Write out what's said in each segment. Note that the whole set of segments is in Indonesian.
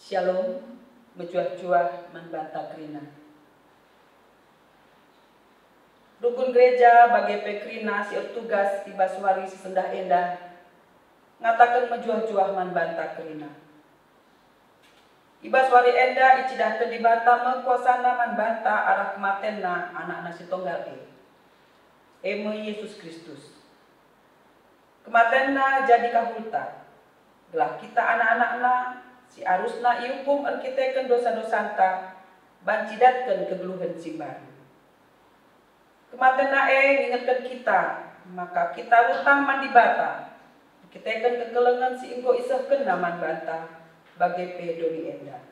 Shalom, mejuah-juah membantah kerina. Rukun gereja bagi pekrina si tugas ibaswari sesendah endah ngatakan mejuah-juah membantah kerina. Ibaswari endah icidah kedibata mekuasana membantah arah kematenna anak-anak si tonggal eme Yesus Kristus. Kematenna jadi kahulta, gelah kita anak-anakna si arusna iukum erkiteken dosa-dosanta bancidatken kegeluhan si baru. Kematenna ngingetkan kita, maka kita utang mandi bata, erkiteken kekelengan si inggo isehken naman banta bagi pedoni enda.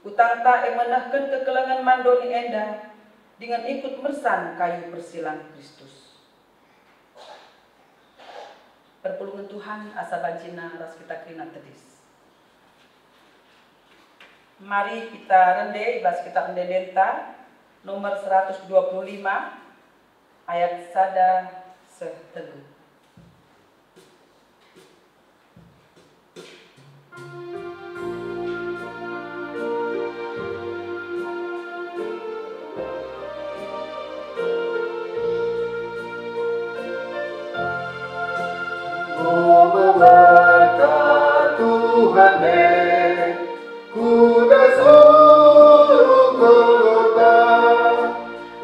Utang ta menahken kekelengan mandoni enda dengan ikut mersan kayu persilang Kristus. Perpulungan Tuhan asa bancina ras kita kerina tedis. Mari kita rende ibas kita mendedenta nomor 125 ayat sada seteluh. Berkat Tuhan kuda suruh kota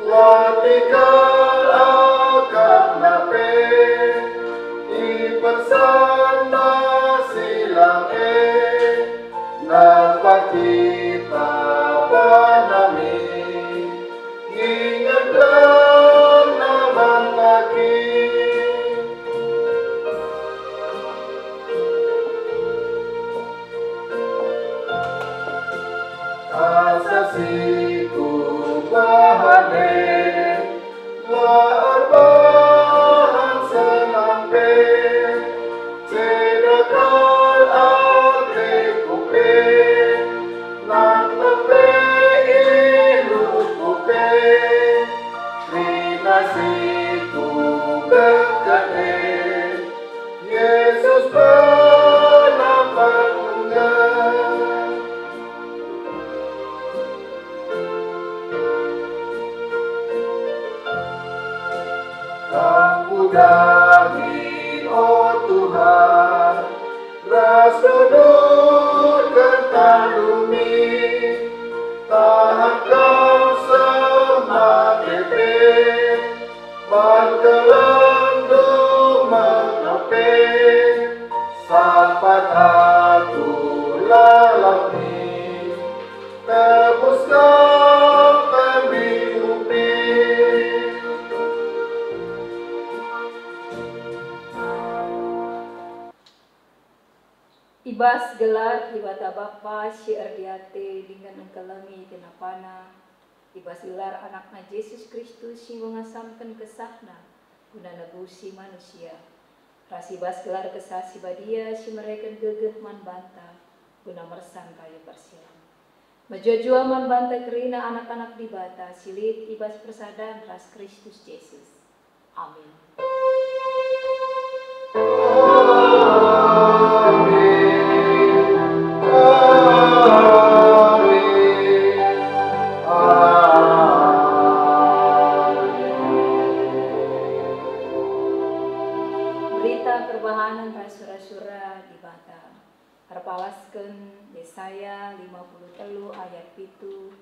latikal akan nape ipersana silang nampak kita panami ingatkan nama lagi. Asasiku bahane larbahan senampe cedekal ate kupe nang tepe ilu kupe rinasiku kekene Yesus penampan Daging, oh Tuhan, ras duduk ketandumi, tahan kau semakete, berkelendung mengepe, sapat aku lalami, tebus kau pembiupi. Ibas gelar ibata Bapa si erdiate dengan engkelengi kenapana. Ibas gelar anakna Yesus Kristus si mengasamkan kesahna guna nebusi manusia. Rasibas gelar kesah si badia si mereka gegeh man banta guna mersan kayu persilang. Mejojua man banta kerina anak-anak dibata silit ibas persadan ras Kristus Yesus. Amin. Perbahanan rasura-sura di bata. Harpawaskeun Yesaya 53 ayat 7.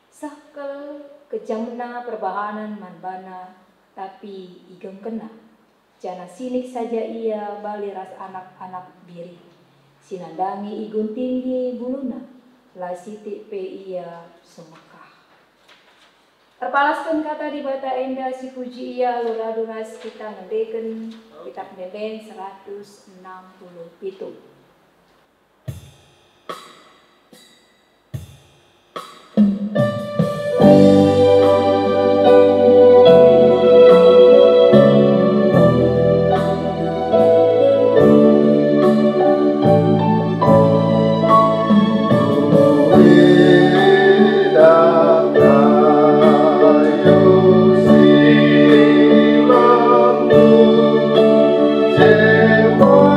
Sakel kejamna perbahanan manbana tapi igem kena. Jana sinik saja ia baliras anak-anak biri. Sinandangi igun tinggi buluna. La siti pe ia semekah. Terpalaskan kata di bata enda si puji ia luraduras kita ngedeken kitab Neden 167. Semua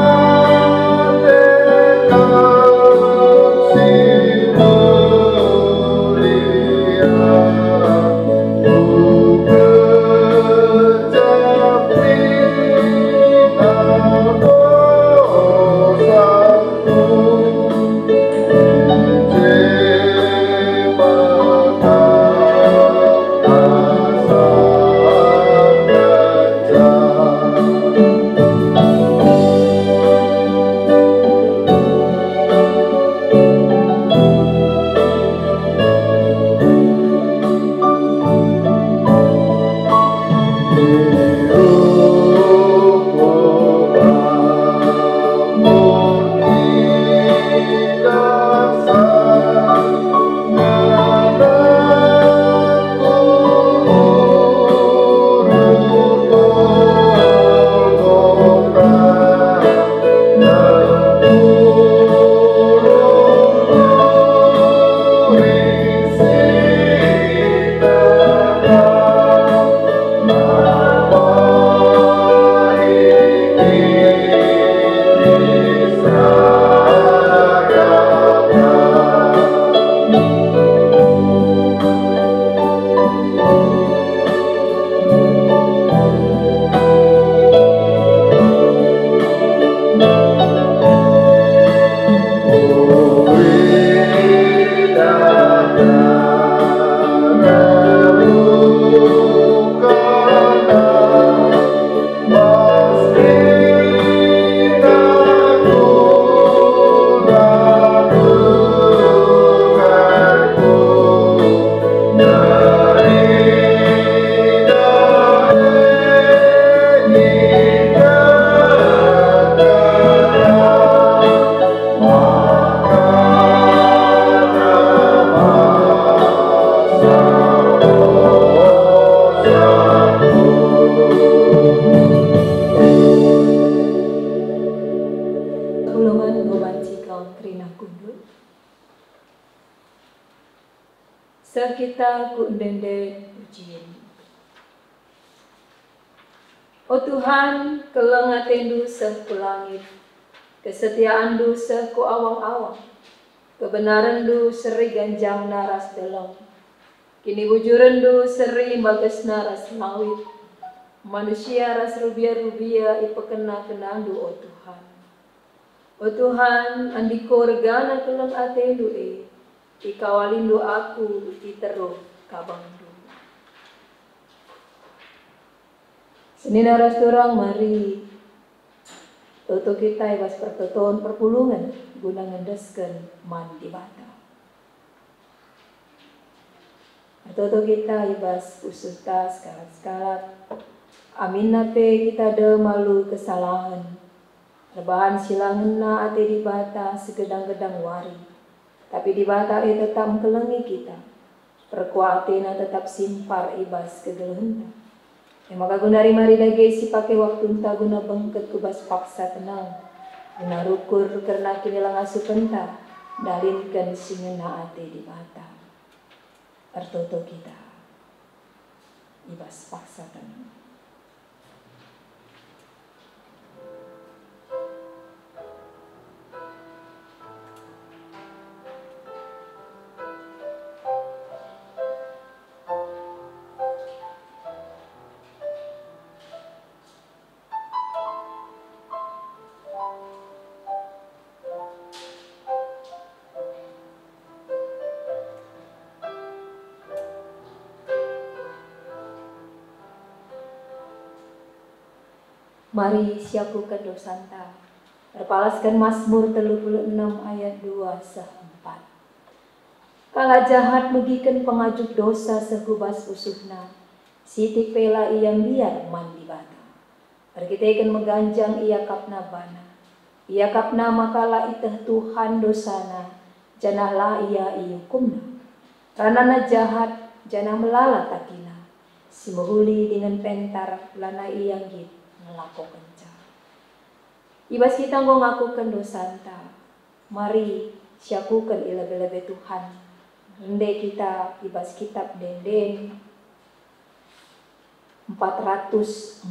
Sakita ku ndenden pujian. O Tuhan, kelengatendu seh ku langit, kesetiaandu seh ku awang-awang, kebenarandu seri ganjang naras delong, kini bujurendu seri bagas naras langit, manusia ras rubia-rubia ipekena kenandu o Tuhan. O Tuhan, andiko regana keleng atendu ikawalindu aku iteruh kabangdu. Senina ras dorang mari toto kita ibas pertotoan perpulungan guna ngendesken man di bata. Toto kita ibas usuta sekarat-sekarat amin nape kita de malu kesalahan rebahan silangena ate di bata segedang-gedang wari. Tapi di bata tetap mengkelengi kita. Perkuatina tetap simpar ibas kegelenda. Maka gunari mari lagi si pakai waktu entah guna bengket kubas paksa tenang. Guna rukur karena kini lang asu penta. Dalinkan singena ate di bata. Artoto kita. Ibas paksa tenang. Mari siapukan dosanta. Terpalaskan Mazmur 36 ayat 2-4. Kala jahat megiken pengajuk dosa sekubas usuhna. Sitik pela iyang liar mandi bata. Perkitekan meganjang ia kapna bana. Ia kapna makala iteh Tuhan dosana. Janahlah ia iukumna. Ranana jahat janah melala takina. Simuhuli dengan pentar lana iyang git. Ngelakukan cara. Ibas kita ngakukan dosanta. Mari siakukan ilebe-lebe Tuhan. Rende kita ibas kitab denden 440.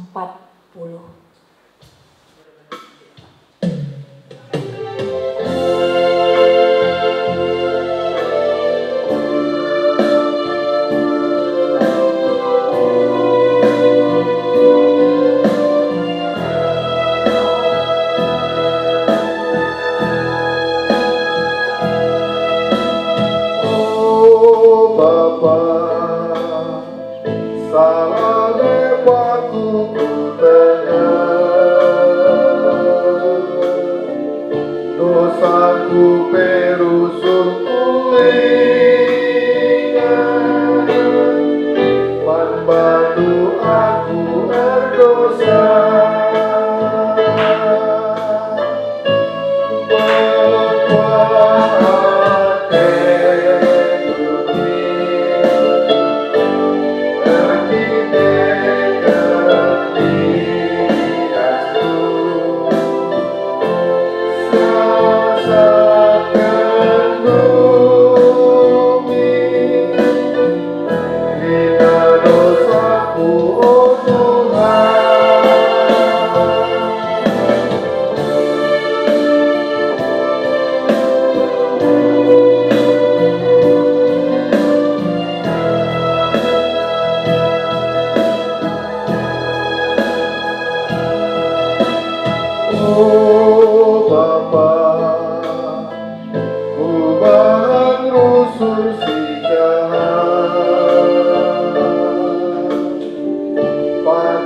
Salah lewatku ku tengah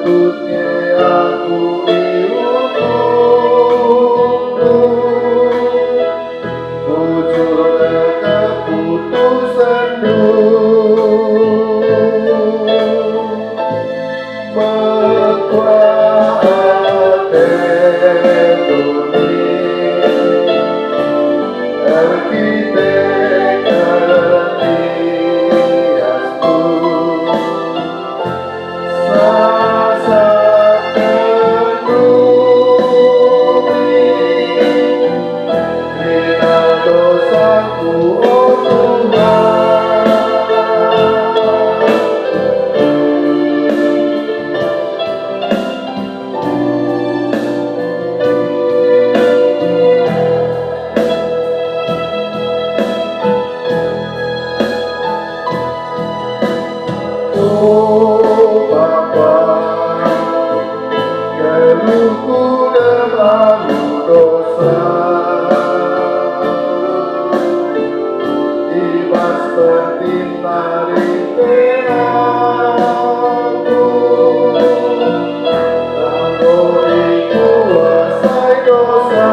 sepatutnya aku dihukum, munculnya keputusanmu, mekuatkan dunia, arkitek hiasku, sasakan bumi, hina dosaku, oh Tuhan. Oh Bapa, keluhku dan lalu dosa, ibas bertinta rinteanku, tanggori kuasai dosa,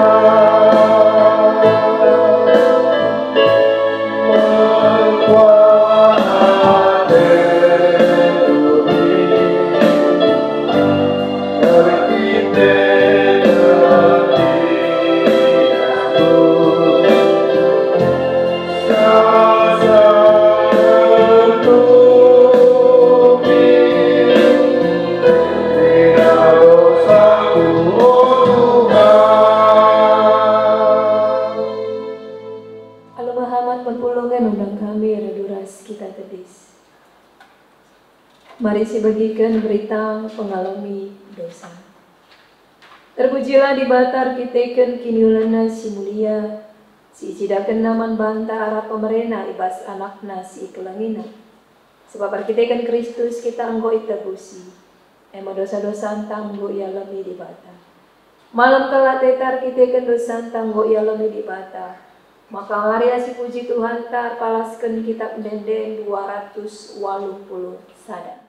Allah Muhammad penpulungan undang kami reduras kita tebis. Mari sibagikan berita pengalami dosa. Terpujilah di batar kitekan kiniulana si mulia, si cidakan naman banta arah pemerena ibas anakna si kelangina. Sebab arkitekan Kristus kita anggo itabusi, ema dosa-dosa antang anggo ialami di batar. Malam kala tetar kitekan dosa antang anggo ialami di batar. Maka hari si puji Tuhan tar palaskan kitab dendeng 280 sada.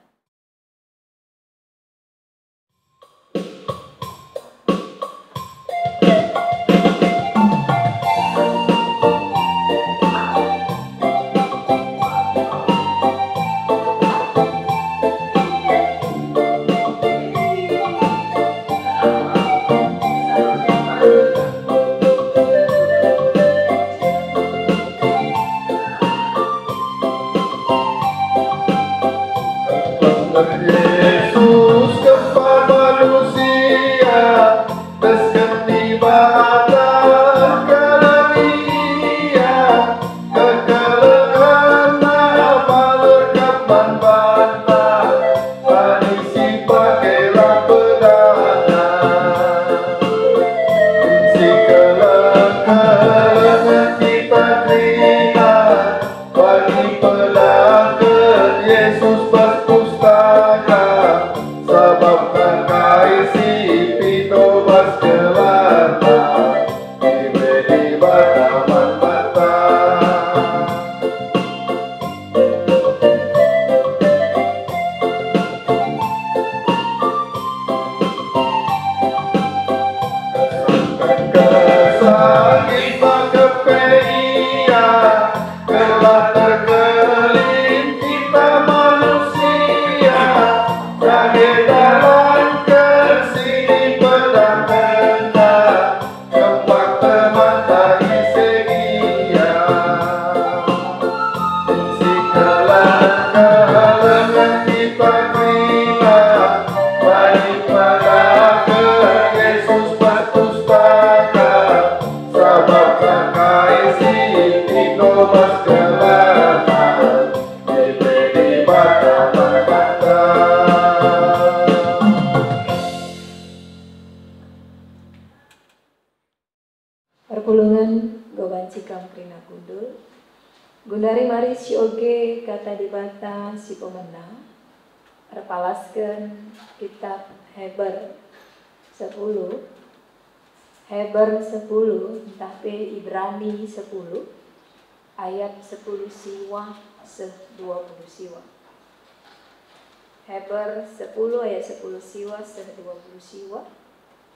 Yesus kepada manusia, terus tiba atas kalamia, kekalahan malaikat bantah, panisi pakailah pedana, si kelengahan kita terima, bagi pelanggan Yesus sebab terkait si pito bas kelana, diberi bataman bata. Kesakit maka peia, telah terkelin kita manusia. Dalam kesini pedang kena, tempat temata isegia. Si kelangan kita terima, baik pada Yesus berpustaka, sebab terkait si Tino mas kelana, diberi bataman bata. Perpulungan gobanci kamprina kundul. Gundari mari si oge kata di bata si pemenang. Terpalaskan kitab Heber 10. Heber 10 tapi Ibrani 10 ayat 10 siwa 20 siwa. Heber 10 ayat 10 siwa seh 20 siwa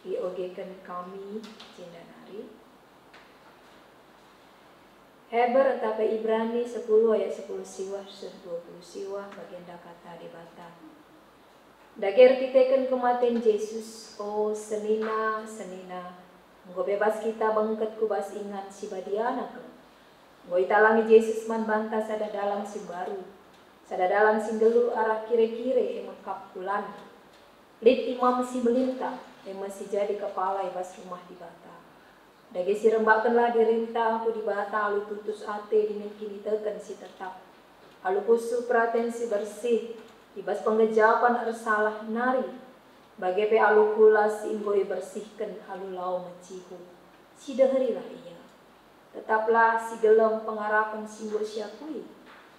diogekan kami cindanari. Heber atape Ibrani 10 ayat 10 siwa seh 20 siwa bagenda kata di Batam. Dager titeken kematian Yesus, oh senina, nggo bebas kita bangket kubas ingan si badiana ke. Nggo italangi Yesus man banta sada dalam si baru. Sada dalam si gelu arah kire-kire emekap bulan. Lid imam si melintang, masih jadi kepala ibas rumah di Bata. Dage si rembakenlah dirintah aku di Bata, alu tutus ate dimin kini teken si tetap. Alu kusu praten si bersih, ibas penggejapan ersalah nari. Bage pe alu kula si inggoi bersihkan alu lau mecihu. Si deherilah ia. Tetaplah si gelem pengarapan si inggoi siapui.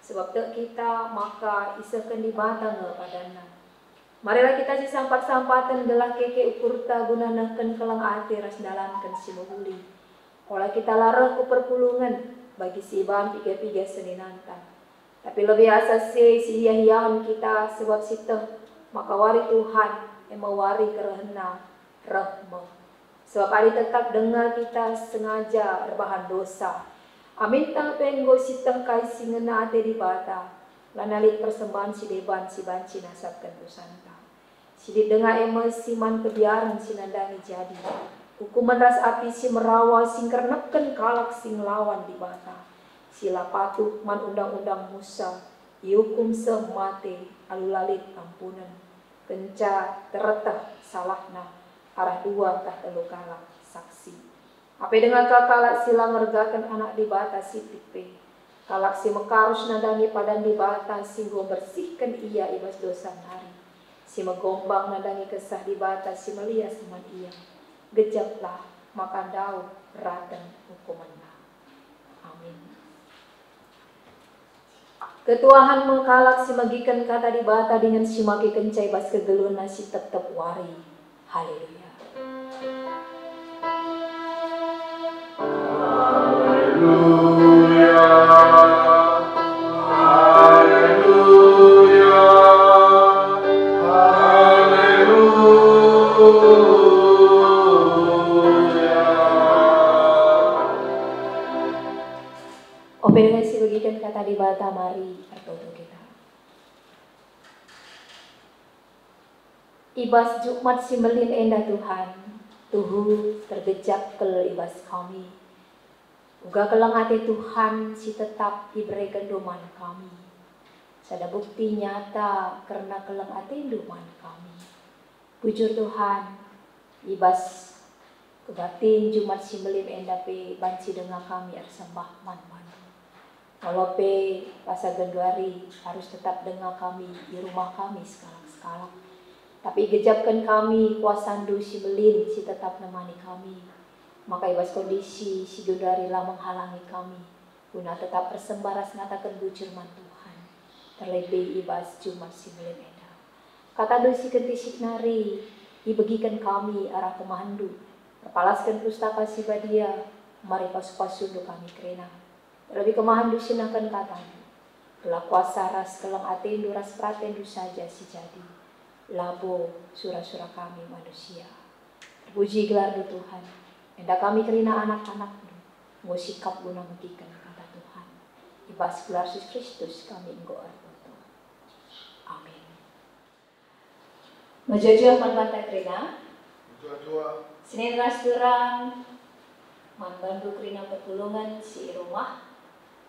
Sebab tak kita maka isakan di Bata ngepadana. Marilah kita si sampat-sampatan gelah keke ukurta gunanakan kelang ati ras dalankan si mohuli. Olah kita larah ku perpulungan bagi si ibam piga-piga seninanta. Tapi lebih asas si hiyahiyahan kita sebab siteh maka wari Tuhan yang mewari kerehna rahmah. Sebab ari tetap dengar kita sengaja rebahan dosa. Amin tang penggo siteh kai singena ate di Bata. Lanalik persembahan si deban si banci nasabkan dosanta. Si didengar emosi man kebiaran si nandangi jadi. Hukuman ras api si merawa sing kernepken kalak sing lawan di Bata. Sila patuh man undang-undang Musa. Iukum semate alulalit ampunan. Kenca tereteh salahna arah dua tah telu kalak saksi. Apa dengan kakalak sila ngergakan anak di Bata si tipe. Kalak si mekarus nadangi padan di Bata singgo bersihkan ia ibas dosa nari. Si megombang nadangi kesah di Bata si melias man ia. Gejaplah maka dau raten hukumanlah. Amin. Ketuahan mengkalak si magikan kata di Bata dengan si maki kencai bas kegeluna si tetep wari. Haleluya. Haleluya, haleluya, haleluya. Ope dengan si bagikan kata di Bata mari bertoto kita. Ibas Jumat si melin endah Tuhan, tuhu tergejap kel ibas kami. Uga kelang hati Tuhan si tetap diberikan doman kami. Sada bukti nyata karena kelang hati doman kami. Bujur Tuhan, ibas kebatin Jumat si melim endape banci dengan kami ersembah man-man. Kalau pe pasal Januari harus tetap dengan kami di rumah kami sekarang. Tapi gejapkan kami kuasandu si melin si tetap nemani kami. Maka ibas kondisi si Januari lah menghalangi kami. Guna tetap persembaras ngatakan bujur man Tuhan. Terlebih ibas Jumat si melin endah. Kata dosi kentisik nari, dibagikan kami arah kemandu. Perpalaskan pustaka si badia, mari pasu-pasu do kami kerena. Lebih kemahandu sinakan katanya. Gelah kuasa ras kelang atendu ras pratendu saja si jadi. Labo surah-surah kami manusia. Terpuji gelar do Tuhan. Enda kami kerina anak-anak nggo sikap guna megikan kata Tuhan. Ibas gelar Yesus Kristus kami nggo artoto. Amin. Majajah man bantai kerina. Senin ras durang man bandu kerina pertulungan si rumah.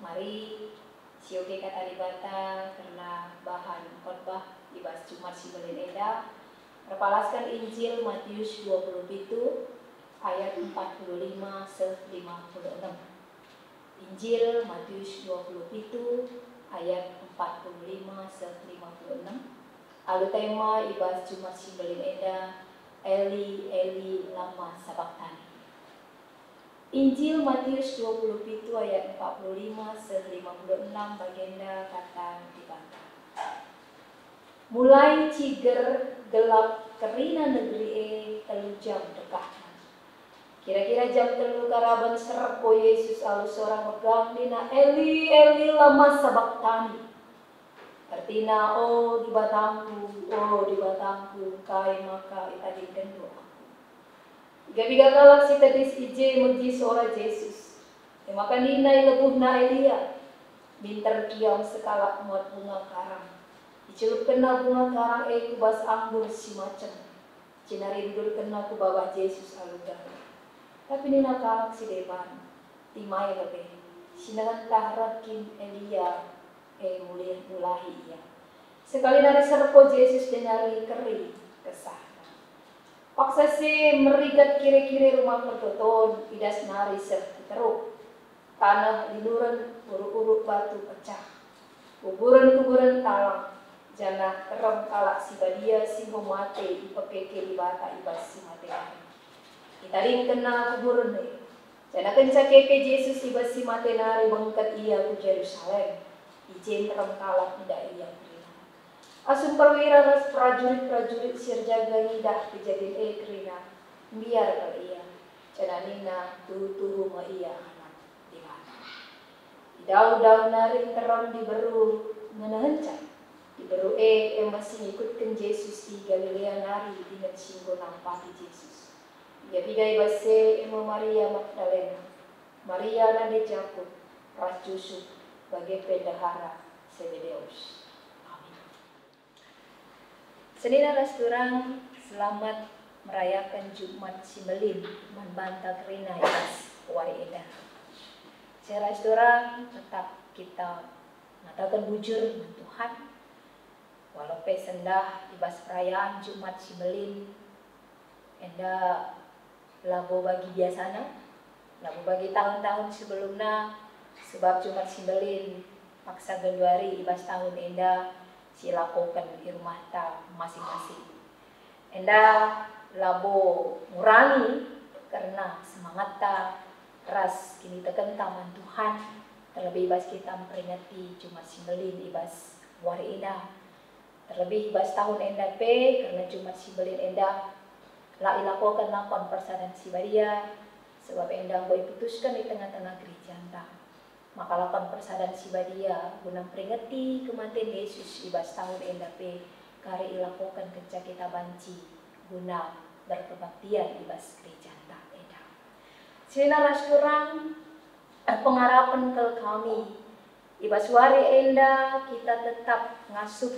Mari si oke kata di Bata karena bahan khotbah ibas Jumat si melin endah. Perpalaskan Injil Matius 27 ayat 45 se 56. Injil Matius 27 ayat 45 se 56. Alu tema ibas Jumat si melin endah, Eli Eli lama sabachthani. Injil Matius 27 ayat 45 se 56 bagenda kata di Bata. Mulai ciger gelap kerina negeri telu jam dekat. Kira-kira jam telu karaban serpo Yesus alus seorang megang dina Eli Eli lama sabachthani. Artina, oh di batangku, kai maka itadi dan doa. Gabiga kalak si tadis ije magji sora Jesus. Maka ninay lebuh na Elia. Bintar kiam sekalak muat bunga karang. Icelup kena bunga karang kubas anggur si macam. Cinari dudul kena ku bawah Jesus aludan. Tapi nina kalak si depan. Timai lebih. Sinangan tahrakin Elia. Mulahi ia. Sekali nari serpo Jesus denari keri kesah. Paksa si merigat kiri-kiri rumah pertoton. Idas nari teruk. Tanah liluran uruk-uruk batu pecah. Kuburan-kuburan talang. Jana terem kalak si badia si mate ipepeke di bata ibas si mate. Itaring kena kuburan ni. Jana kenca keke Jesus ibas si mate nari mengkat ia ku Jerusalem. Ijen terem kalak tidak ia kerina. Asum perwira ras prajurit-prajurit sirjaga ngidah kejadian kerina. Biar ke ia. Jana nina tuhu ma ia anak di mana. Dau-dau nari terem diberu menahencan. Diberu masih ngikutkan Yesus di Galilea nari dengan singgo nampati Yesus. Ia bigai base Maria Magdalena. Maria nade Jakub. Ras Yusuf. Sebagai pendahara Zebedeus. Amin. Senina rasturang selamat merayakan Jumat Simelin membantah kerina ibas wari edah. Saya rasturang tetap kita mengatakan bujur dengan Tuhan. Walaupun sendah ibas perayaan Jumat Simelin endah labo bagi biasana, labo bagi tahun-tahun sebelumnya. Sebab Jumat Simelin paksa Januari ibas tahun enda silakukan di rumah ta masing-masing. Enda labo ngurangi karena semangat ta ras kini tekan taman Tuhan. Terlebih ibas kita memperingati Jumat Simelin ibas wari enda. Terlebih ibas tahun enda karena Jumat Simelin enda la ilakukan lakon persadan sibadia sebab enda boleh putuskan di tengah-tengah gereja anda. Maka lakukan persadan sibadia guna peringati kematian Yesus ibas tahun endape kari ilakukan kenca kita banci guna berkebaktian ibas gereja tak eda. Sina raskurang pengharapan ke kami ibas wari enda kita tetap ngasup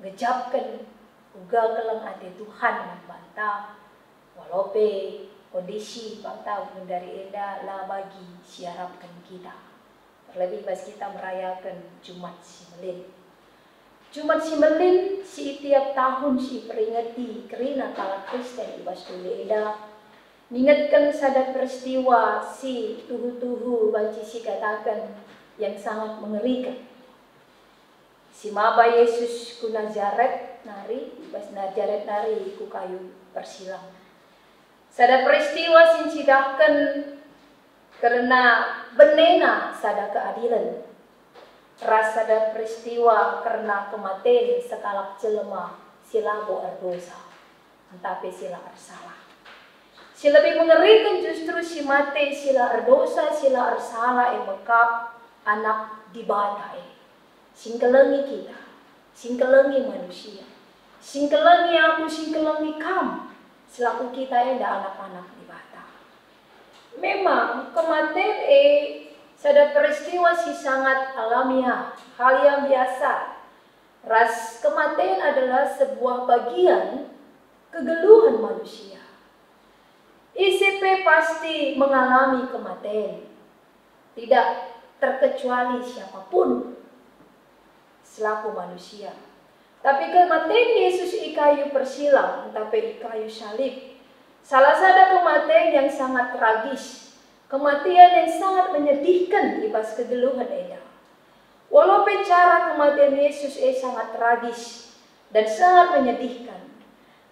ngejapkan uga kelang ate Tuhan membantah walaupun kondisi bangta dari enda lah bagi siarapkan kita. Terlebih pas kita merayakan Jumat Simelin. Jumat Simelin si tiap tahun si peringati kerina kala Kristen ibas dulu enda. Mengingatkan sadar peristiwa si tuhu-tuhu banci si katakan yang sangat mengerikan. Si maba Yesus ku Nazaret nari, ibas Nazaret nari ku kayu persilang. Sada peristiwa sincidahkan karena benena sada keadilan. Rasa ada peristiwa karena kematian sekalak jelema sila bo ardosa. Tapi sila arsalah. Si lebih mengerikan justru si mate sila ardosa, sila arsalah yang mekap anak dibatai. Singkelengi kita, singkelengi manusia. Singkelengi aku, singkelengi kamu. Selaku kita yang ada anak-anak di bata. Memang kematian sada peristiwa si sangat alamiah, hal yang biasa. Ras kematian adalah sebuah bagian kegeluhan manusia. ICP pasti mengalami kematian. Tidak terkecuali siapapun selaku manusia. Tapi kematian Yesus ikayu persilang, tapi ikayu salib. Salah satu kematian yang sangat tragis, kematian yang sangat menyedihkan ibas kegeluhan eda. Walaupun cara kematian Yesus sangat tragis dan sangat menyedihkan,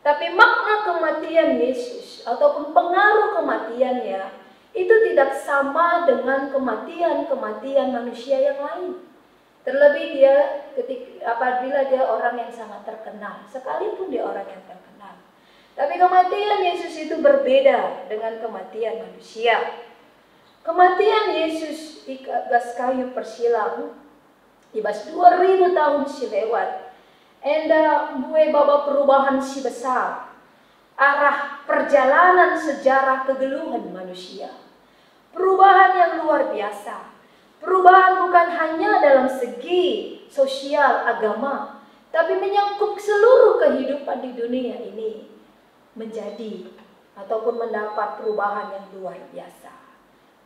tapi makna kematian Yesus ataupun pengaruh kematiannya itu tidak sama dengan kematian manusia yang lain. Terlebih dia apabila dia orang yang sangat terkenal, sekalipun dia orang yang terkenal. Tapi kematian Yesus itu berbeda dengan kematian manusia. Kematian Yesus di atas kayu persilang Ibas 2000 tahun si lewat. Enda bue baba perubahan si besar. Arah perjalanan sejarah kegeluhan manusia. Perubahan yang luar biasa. Perubahan bukan hanya dalam segi sosial, agama, tapi menyangkut seluruh kehidupan di dunia ini menjadi ataupun mendapat perubahan yang luar biasa.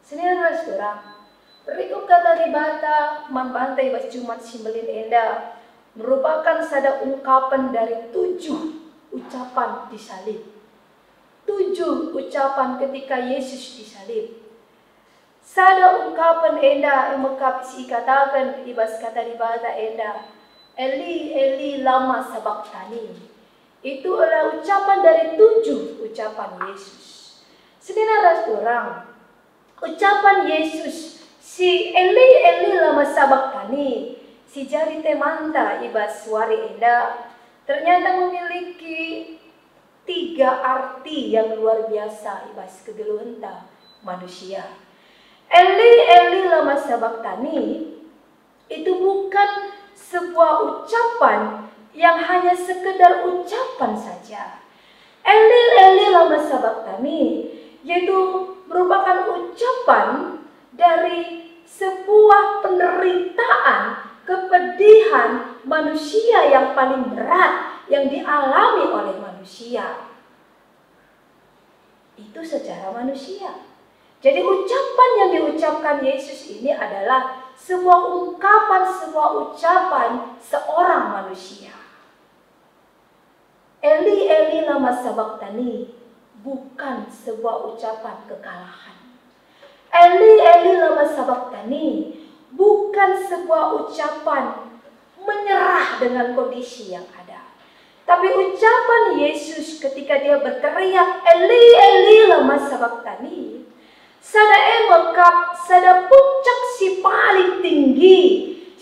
Senira saudara, berikut kata di bata membantai bas Jumat Simbelin Enda merupakan sada ungkapan dari 7 ucapan disalib. 7 ucapan ketika Yesus disalib. Sada ungkapan Enda yang mengkapisi katakan ibas kata di bata Enda, Eli Eli lama sabachthani. Itu adalah ucapan dari 7 ucapan Yesus. Saudara orang, ucapan Yesus si Eli Eli lama sabachthani, si jari temanda ibas suari Enda ternyata memiliki 3 arti yang luar biasa ibas kegeluhan manusia. Eli Eli lama sabachthani itu bukan sebuah ucapan yang hanya sekedar ucapan saja. Eli Eli lama sabachthani yaitu merupakan ucapan dari sebuah penderitaan, kepedihan manusia yang paling berat yang dialami oleh manusia. Itu secara manusia. Jadi ucapan yang diucapkan Yesus ini adalah sebuah ungkapan, sebuah ucapan seorang manusia. Eli Eli lama sabachthani bukan sebuah ucapan kekalahan. Eli Eli lama sabachthani bukan sebuah ucapan menyerah dengan kondisi yang ada. Tapi ucapan Yesus ketika dia berteriak Eli Eli lama sabachthani, sada emekap, sada puncak si paling tinggi,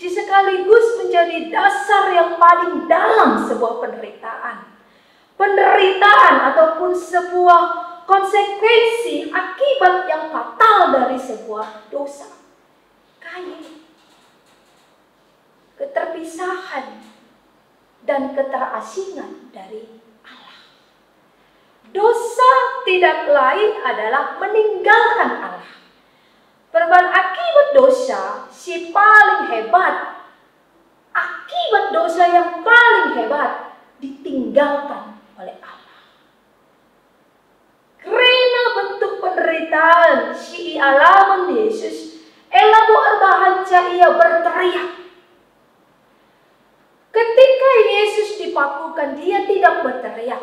si sekaligus menjadi dasar yang paling dalam sebuah penderitaan. Penderitaan ataupun sebuah konsekuensi akibat yang fatal dari sebuah dosa. Kain, keterpisahan, dan keterasingan dari Allah. Dosa tidak lain adalah meninggalkan Allah. Perubahan akibat dosa si paling hebat, akibat dosa yang paling hebat ditinggalkan oleh Allah. Karena bentuk penderitaan si alaman Yesus, elamu arbahanca ia berteriak. Ketika Yesus dipakukan, dia tidak berteriak.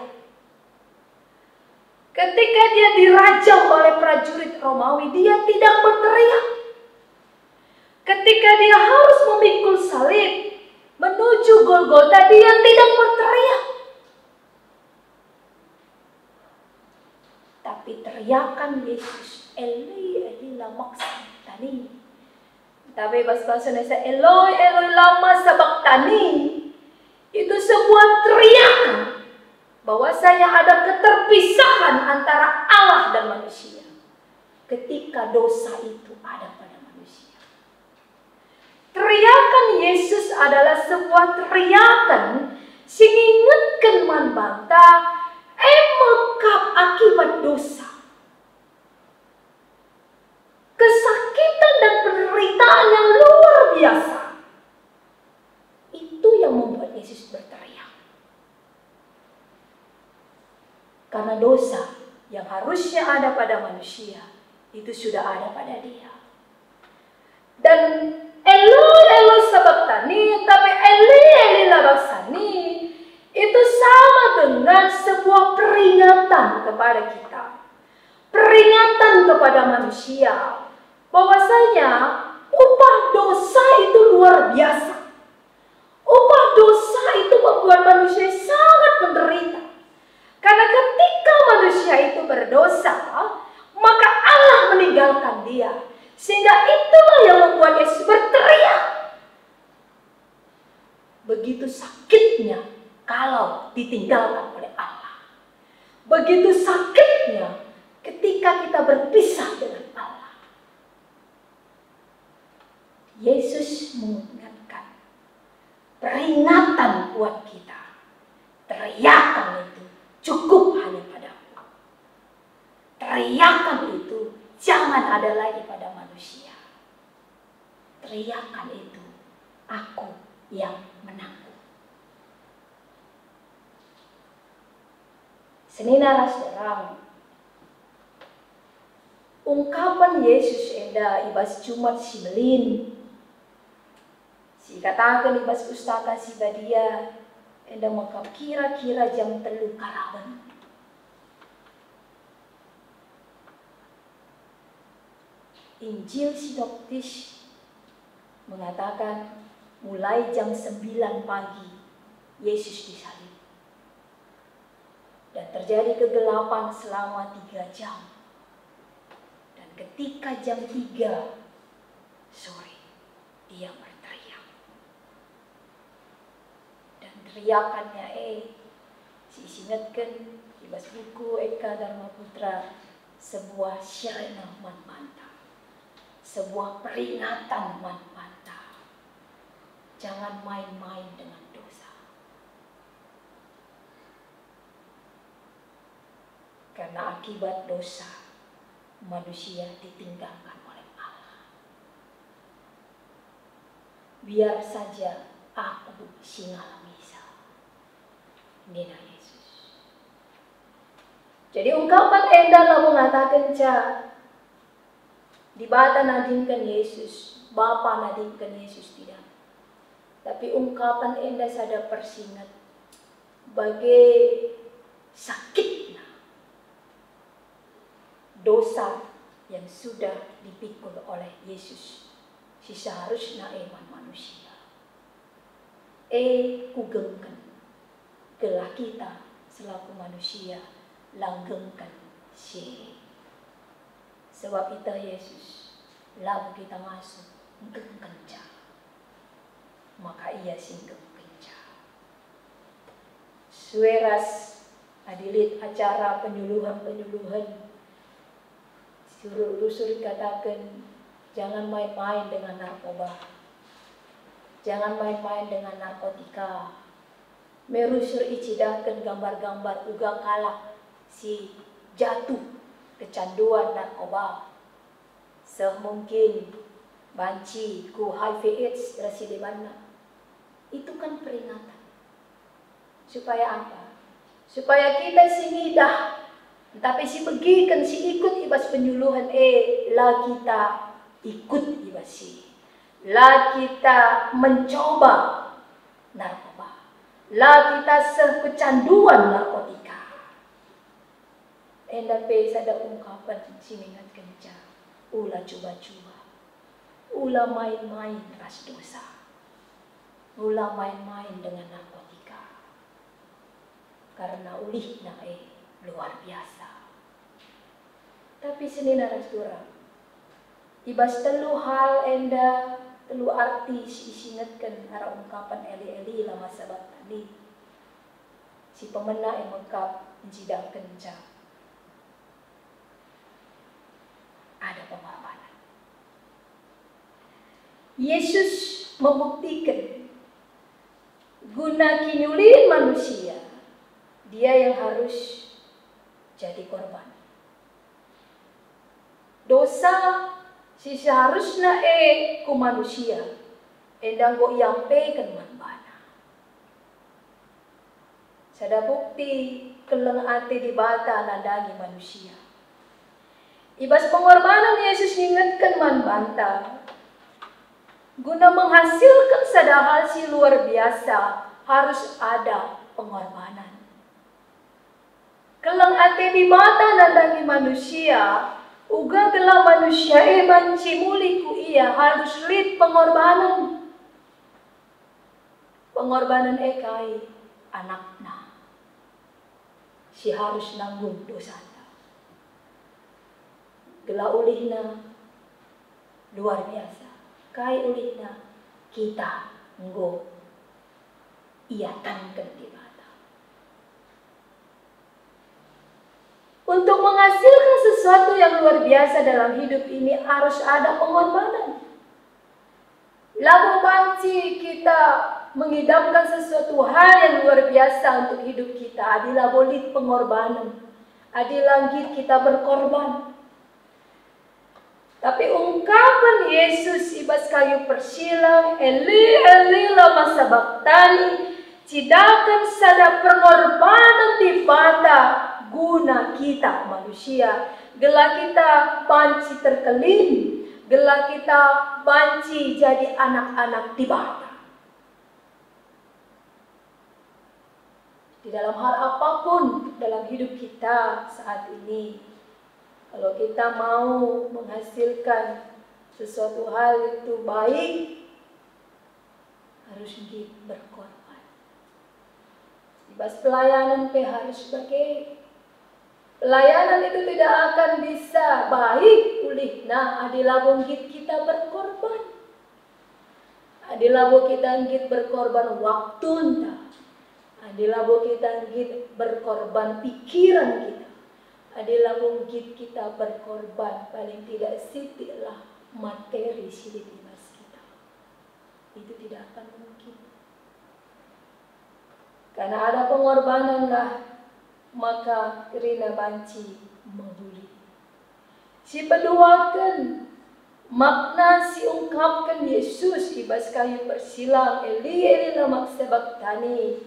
Ketika dia dirajam oleh prajurit Romawi, dia tidak berteriak. Ketika dia harus memikul salib menuju Golgota, dia tidak berteriak. Tapi teriakan Yesus, Eli Eli lama sabachthani. Tapi bahasa Indonesia, Eloi Eloi lama sabachthani, itu sebuah teriakan bahwasanya ada keterpisahan antara Allah dan manusia ketika dosa itu ada pada manusia. Teriakan Yesus adalah sebuah teriakan singingetkan manbanta emekap akibat dosa. Kesakitan dan penderitaan yang luar biasa. Itu yang membuat Yesus berteriak. Karena dosa yang harusnya ada pada manusia itu sudah ada pada dia. Dan Eloi Eloi sabachthani, tapi Eli Eli lama sabachthani itu sama dengan sebuah peringatan kepada kita. Peringatan kepada manusia bahwasanya upah dosa itu luar biasa. Upah dosa itu membuat manusia sangat menderita. Karena ketika manusia itu berdosa, maka Allah meninggalkan dia. Sehingga itulah yang membuat Yesus berteriak. Begitu sakitnya kalau ditinggalkan oleh Allah. Begitu sakitnya ketika kita berpisah dengan Allah. Yesus mengingatkan peringatan buat kita. Teriakan itu cukup hanya padamu. Teriakan itu jangan ada lagi pada manusia. Teriakan itu, aku yang menanggung. Senina rasderang, ungkapan Yesus enda ibas Jumat Simelin. Si katakan ibas pustaka si badia enda makap kira-kira jam 3 karaban. Injil Sinoptis mengatakan mulai jam 9 pagi Yesus disalib. Dan terjadi kegelapan selama 3 jam. Dan ketika jam 3 sore dia berteriak. Dan teriakannya diingatkan di buku Eka Dharma Putra, sebuah sirena manbanta, sebuah peringatan manbanta. Jangan main-main dengan dosa. Karena akibat dosa, manusia ditinggalkan oleh Allah. Biar saja aku singal misa. Nina Yesus. Jadi ungkapan enda lah mengatakan di bata nadimkan Yesus, Bapa nadimkan Yesus tidak. Tapi ungkapan enda sada persingat bagai sakitnya dosa yang sudah dipikul oleh Yesus. Si seharusnya iman manusia. Kugengkan gelah kita selaku manusia langgengkan si. Sebab kita Yesus lalu kita masuk gengkenca. Maka ia singgeng kenca. Sueras adilit acara penyuluhan suruh lusur katakan jangan main-main dengan narkoba, jangan main-main dengan narkotika. Merusur icidakan gambar-gambar uga kalak si jatuh kecanduan narkoba. Semungkin banci ku HIV/AIDS rasi di mana. Itu kan peringatan. Supaya apa? Supaya kita singidah. Tapi si begikan si ikut ibas penyuluhan lah kita ikut ibas si. Lah kita mencoba narkoba. Lah kita sekecanduan narkotika. Endape sada ungkapan siningat kenca. Ula coba-coba. Ula main-main ras dosa. Ula main-main dengan narkotika. Karena ulihna luar biasa. Tapi senina rastura. Ibas telu hal enda, telu arti isingatkan arah ungkapan eli-eli lama sabat tadi. Si pemena yang mengkap mencidang kencang. Ada pengorbanan. Yesus membuktikan guna kinyulin manusia, dia yang harus jadi korban. Dosa si seharusnya ku manusia endang go yampekan manbana. Sada bukti keleng ate di bata nandangi manusia. Ibas pengorbanan Yesus ingatkan manbanta. Guna menghasilkan sada hal si luar biasa harus ada pengorbanan. Keleng ate di bata nandangi manusia. Uga gelah manusia banci muliku ia harus lid pengorbanan. Pengorbanan kai anakna. Si harus nanggung dosanya. Gelah ulihna luar biasa. Kai ulihna kita nggo ia tangken di mata. Untuk menghasilkan sesuatu yang luar biasa dalam hidup ini harus ada pengorbanan. Lalu banci kita mengidamkan sesuatu hal yang luar biasa untuk hidup kita. Adilah bolit pengorbanan. Adilah kita berkorban. Tapi ungkapan Yesus ibas kayu persilang, Eli Eli lama sabachthani, cidakan sada pengorbanan di bata guna kita manusia. Gelah kita banci terkelin, gelah kita banci jadi anak-anak di bata. Di dalam hal apapun dalam hidup kita saat ini, kalau kita mau menghasilkan sesuatu hal itu baik, harus berkorban. Ibas pelayanan harus sebagai pelayanan itu tidak akan bisa baik pulih. Nah, adilah kita berkorban. Adilah kita berkorban waktu entah. Adilah kita berkorban pikiran kita. Adilah kita berkorban paling tidak sitilah materi silit ibas kita. Itu tidak akan mungkin. Karena ada pengorbanan lah, maka kerina banci membuli. Si peduakan makna si ungkapkan Yesus ibas kayu persilang, Eli Eli lama sabachthani,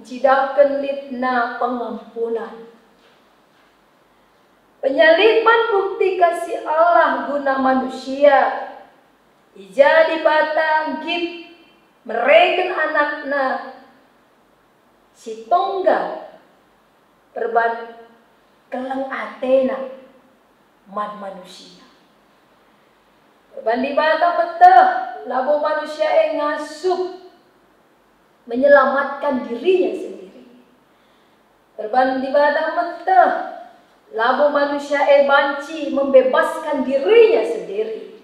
cidakan litna pengampunan. Penyalipan bukti kasih Allah guna manusia. Ija di batang gip mereken anakna si tonggal perban kelang atena mad manusia. Perban di batang betah labo manusia yang ngasup menyelamatkan dirinya sendiri. Perban di batang betah labo manusia banci membebaskan dirinya sendiri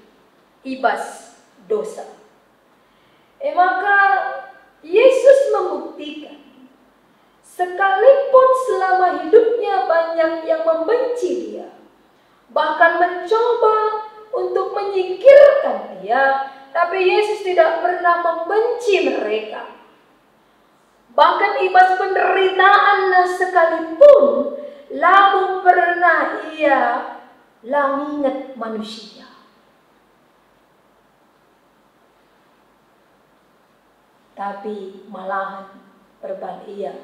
ibas dosa. Maka Yesus membuktikan sekalipun selama hidupnya banyak yang membenci dia, bahkan mencoba untuk menyingkirkan dia, tapi Yesus tidak pernah membenci mereka. Bahkan ibas penderitaan sekalipun lalu pernah ia langinget manusia. Tapi malahan perban ia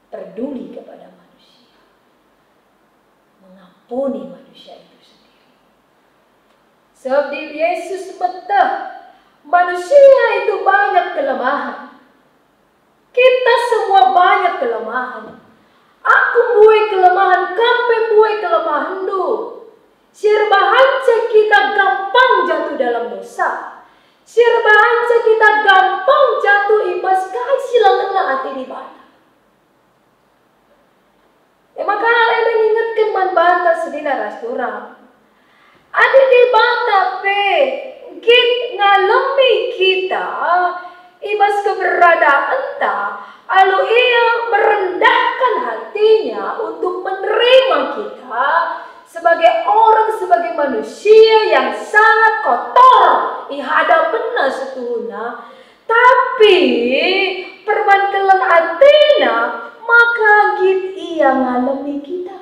peduli kepada manusia. Mengampuni manusia itu sendiri. Sebab di Yesus betah manusia itu banyak kelemahan. Kita semua banyak kelemahan. Aku buai kelemahan, kampe buai kelemahan du. Sirbahanca kita gampang jatuh dalam dosa. Sirbahanca kita gampang jatuh ibas kasih langena hati di bata. Maka hal ini mengingatkan manbata sedina rasturang. Ada di bata pe, git ngalami kita ibas keberadaan ta. Lalu ia merendahkan hatinya untuk menerima kita sebagai orang, sebagai manusia yang sangat kotor di hadapan setuhuna. Tapi perbankelan Athena maka git ia ngalami kita.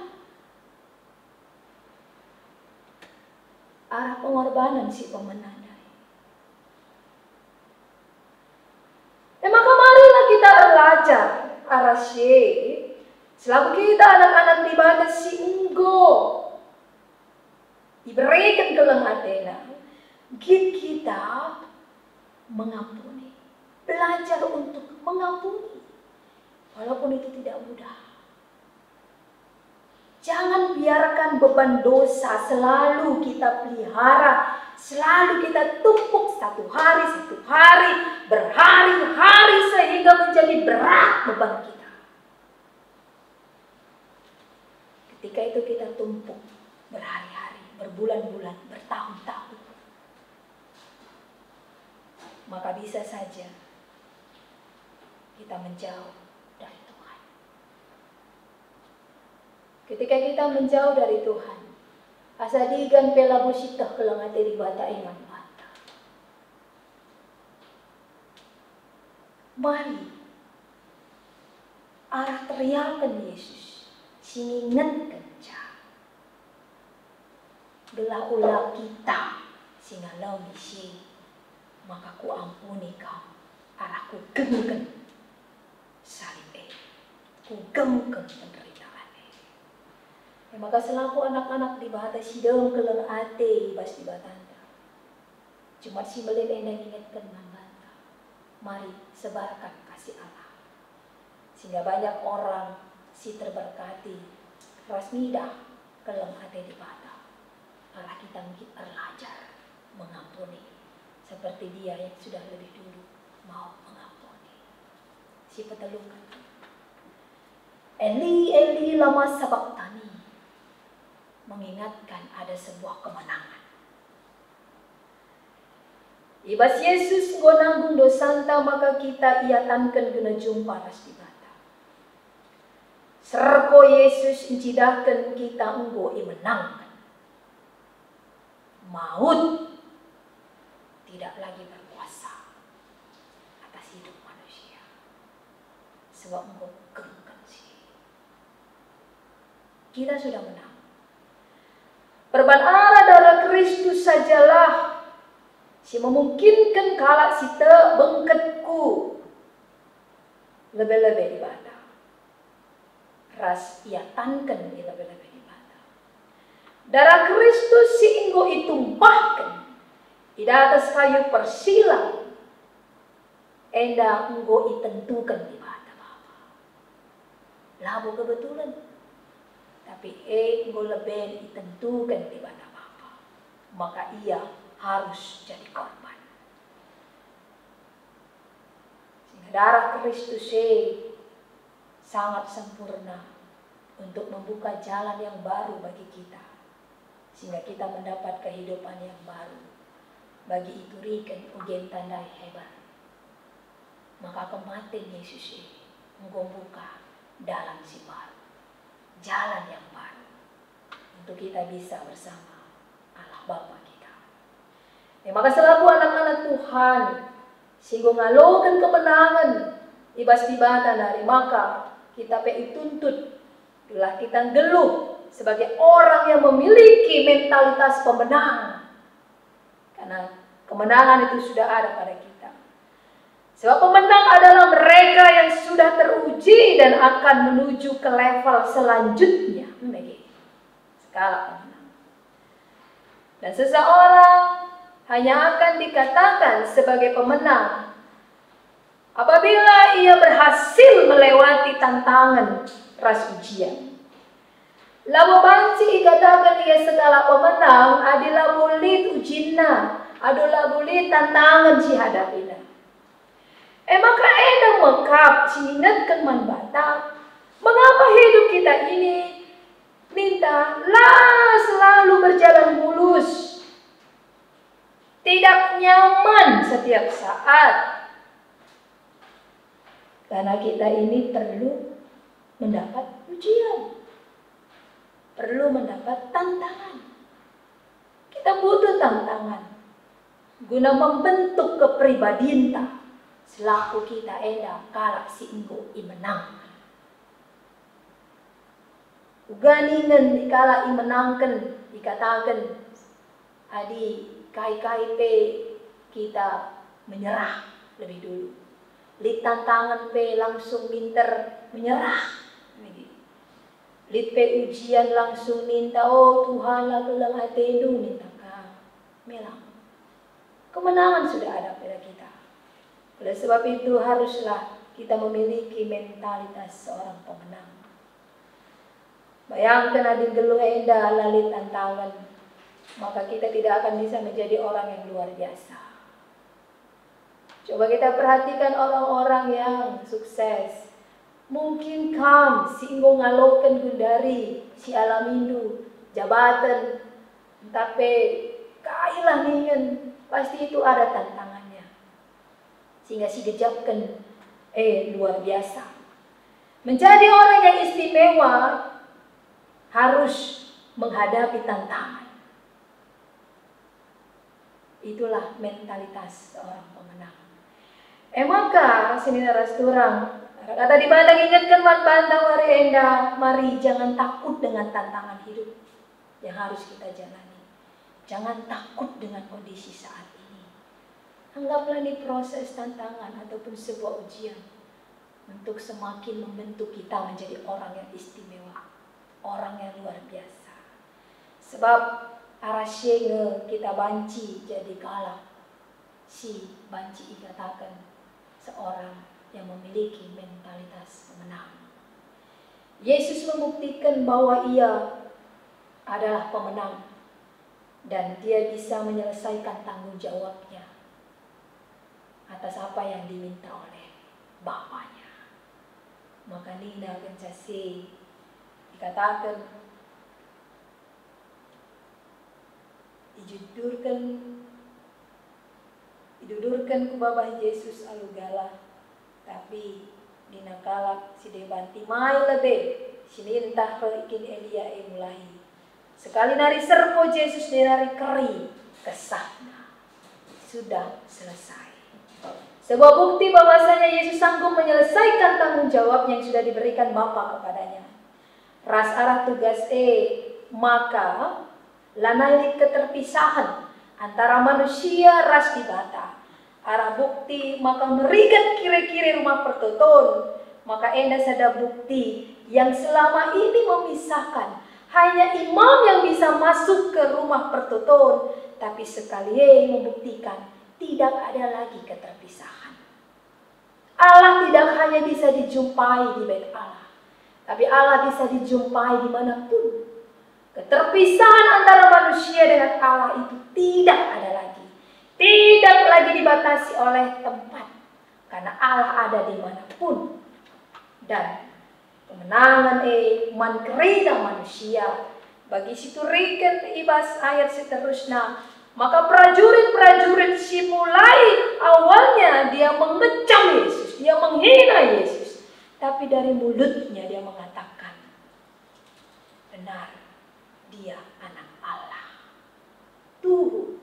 Arah pengorbanan si pemenang. Maka marilah kita belajar arasye selalu kita anak-anak di bawah si enggo diberikan kelang Athena kita mengampuni, belajar untuk mengampuni walaupun itu tidak mudah. Jangan biarkan beban dosa selalu kita pelihara, selalu kita tumpuk satu hari, berhari-hari sehingga menjadi berat beban kita. Ketika itu kita tumpuk berhari-hari, berbulan-bulan, bertahun-tahun, maka bisa saja kita menjauh dari Tuhan. Ketika kita menjauh dari Tuhan, asadigan pela busitah kelang ate di bata iman bata. Mari arah teriakan Yesus singingan kencang. Belah ulah kita singalau misi, maka ku ampuni kau. Arah ku gemken salib ku gemken penderitaan. Maka selaku anak-anak di bata sidang keleng ate bas di batanda. Cuma si melin endang ingatkan manbanta. Mari sebarkan kasih Allah. Sehingga banyak orang si terberkati. Rasmidah keleng ate di bata. Allah kita mungkin belajar mengampuni. Seperti dia yang sudah lebih dulu mau mengampuni. Si petelukan. Eli, Eli lama sabaktani. Mengingatkan ada sebuah kemenangan. Ibas Yesus go nanggung dosanta maka kita iatankan guna jumpa ras di bata. Serko Yesus incidahkan kita enggo imenangkan. Maut tidak lagi berkuasa atas hidup manusia. Sebab enggo gengkan sih. Kita sudah menang. Perban darah Kristus sajalah si memungkinkan kalak si bengketku lebih-lebih di bata. Ras iatankan di lebih-lebih di bata. Darah Kristus si inggo itumpahkan di atas kayu persilang. Enda enggo itentukan di bata Bapa. Labo kebetulan. Tapi enggo lebih itentukan di bata Bapa. Maka ia harus jadi korban. Sehingga darah Kristus sangat sempurna untuk membuka jalan yang baru bagi kita. Sehingga kita mendapat kehidupan yang baru. Bagi itu riken ugen tandai hebat. Maka kematian Yesus membuka dalam si baru. Jalan yang baru. Untuk kita bisa bersama Allah Bapa kita. Maka selaku anak-anak Tuhan, sehingga ngalokan kemenangan ibas di bata dari maka kita tuntut, itulah kita geluh sebagai orang yang memiliki mentalitas pemenang. Karena kemenangan itu sudah ada pada kita. Sebab pemenang adalah mereka yang sudah teruji dan akan menuju ke level selanjutnya. Skala pemenang. Dan seseorang hanya akan dikatakan sebagai pemenang apabila ia berhasil melewati tantangan ras ujian. Labo banci dikatakan ia segala pemenang adalah bulit ujinna, adalah bulit tantangan si hadapina. Maka endang mekap si ingatkan manbata, mengapa hidup kita ini minta selalu berjalan mulus. Tidak nyaman setiap saat. Karena kita ini perlu mendapat ujian. Perlu mendapat tantangan. Kita butuh tantangan. Guna membentuk kepribadian selaku kita enda kalak si enggo imenang. Uganingan dikala imenangkan dikatakan adi kai-kai kita menyerah lebih dulu. Lit tantangan langsung minter menyerah. Lit ujian langsung minta, oh Tuhan lah kelang atendu minta kau. Melang. Kemenangan sudah ada pada kita. Oleh sebab itu haruslah kita memiliki mentalitas seorang pemenang. Bayangkan ading geluh endah lalit tantangan. Maka kita tidak akan bisa menjadi orang yang luar biasa. Coba kita perhatikan orang-orang yang sukses. Mungkin si inggo ngalokan gundari, si alamindu, jabatan, tapi kailah ningen, pasti itu ada tantangannya. Sehingga si gejapkan, luar biasa. Menjadi orang yang istimewa harus menghadapi tantangan. Itulah mentalitas seorang pemenang. Maka sini naras turang. Kata di bantang ingatkan man bantang wari enda. Mari jangan takut dengan tantangan hidup yang harus kita jalani. Jangan takut dengan kondisi saat ini. Anggaplah ini proses tantangan ataupun sebuah ujian untuk semakin membentuk kita menjadi orang yang istimewa, orang yang luar biasa. Sebab arasyenge kita banci jadi galak. Si banci ikatakan seorang yang memiliki mentalitas pemenang. Yesus membuktikan bahwa ia adalah pemenang dan dia bisa menyelesaikan tanggung jawabnya atas apa yang diminta oleh Bapaknya. Maka Nina Kencasi dikatakan didudurkan ku babah Yesus alugala, tapi Nina kalak si debanti mai lebih sini entah ikin Elia emulahi sekali nari serpo Yesus nari keri kesahna sudah selesai. Sebuah bukti bahwasanya Yesus sanggup menyelesaikan tanggung jawab yang sudah diberikan Bapa kepadanya. Ras arah tugas maka lanai keterpisahan antara manusia ras di bata. Arah bukti maka merigat kiri-kiri rumah pertoton. Maka enda sada bukti yang selama ini memisahkan. Hanya imam yang bisa masuk ke rumah pertoton. Tapi sekali membuktikan tidak ada lagi keterpisahan. Allah tidak hanya bisa dijumpai di bait Allah. Tapi Allah bisa dijumpai dimanapun. Keterpisahan antara manusia dengan Allah itu tidak ada lagi. Tidak lagi dibatasi oleh tempat. Karena Allah ada dimanapun. Dan kemenangan mankerida manusia. Bagi situ riken ibas ayat seterusnya. Maka prajurit-prajurit si mulai awalnya dia mengecam Yesus. Dia menghina Yesus. Tapi dari mulutnya dia mengatakan. Benar. Dia anak Allah. Tuhu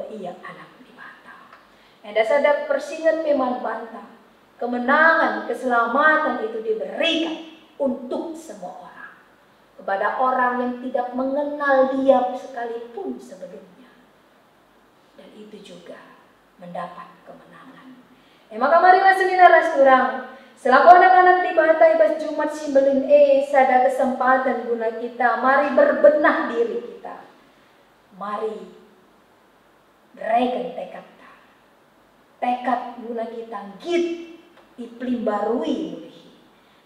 ia anak di bata. Enda sadap persingat memang bantah. Kemenangan, keselamatan itu diberikan untuk semua orang. Kepada orang yang tidak mengenal dia sekalipun sebelumnya. Dan itu juga mendapat kemenangan. Maka marilah senina rasturang. Selaku anak-anak di bata ibas Jumat Simbelin sada kesempatan guna kita. Mari berbenah diri kita. Mari berikan tekad guna kita git diplimbarui mulih.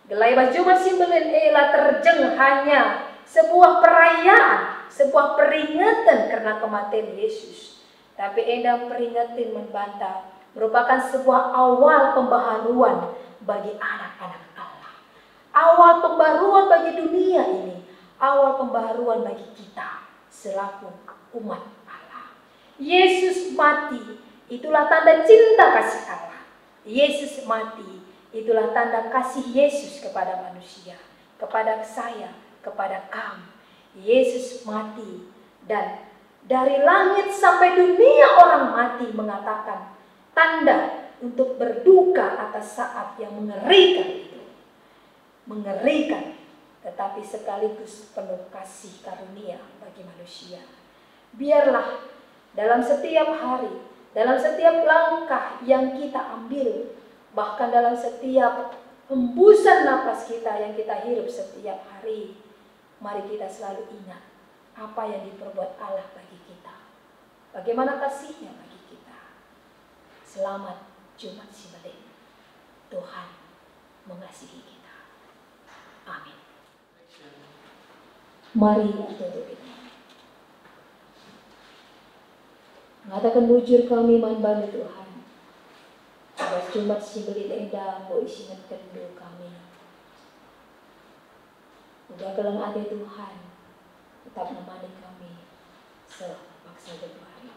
Gelai ibas Jumat Simbelin lah terjeng hanya sebuah perayaan, sebuah peringatan karena kematian Yesus. Tapi endang peringatin membantah merupakan sebuah awal pembaharuan bagi anak-anak Allah. Awal pembaharuan bagi dunia ini. Awal pembaharuan bagi kita selaku umat Allah. Yesus mati, itulah tanda cinta kasih Allah. Yesus mati, itulah tanda kasih Yesus kepada manusia, kepada saya, kepada kamu. Yesus mati dan dari langit sampai dunia orang mati mengatakan tanda untuk berduka atas saat yang mengerikan itu. Mengerikan, tetapi sekaligus penuh kasih karunia bagi manusia. Biarlah dalam setiap hari, dalam setiap langkah yang kita ambil, bahkan dalam setiap hembusan napas kita yang kita hirup setiap hari, mari kita selalu ingat apa yang diperbuat Allah bagi kita. Bagaimana kasihnya bagi kita. Selamat Jumat Simbelin. Tuhan mengasihi kita. Amin. Mari kita tutup. Mengatakan bujur kami manbani Tuhan. Atas Jumat Simbelin enda mau isingat kendu kami. Udah kelang ade Tuhan. Tetap menemani kami sepaksa hari.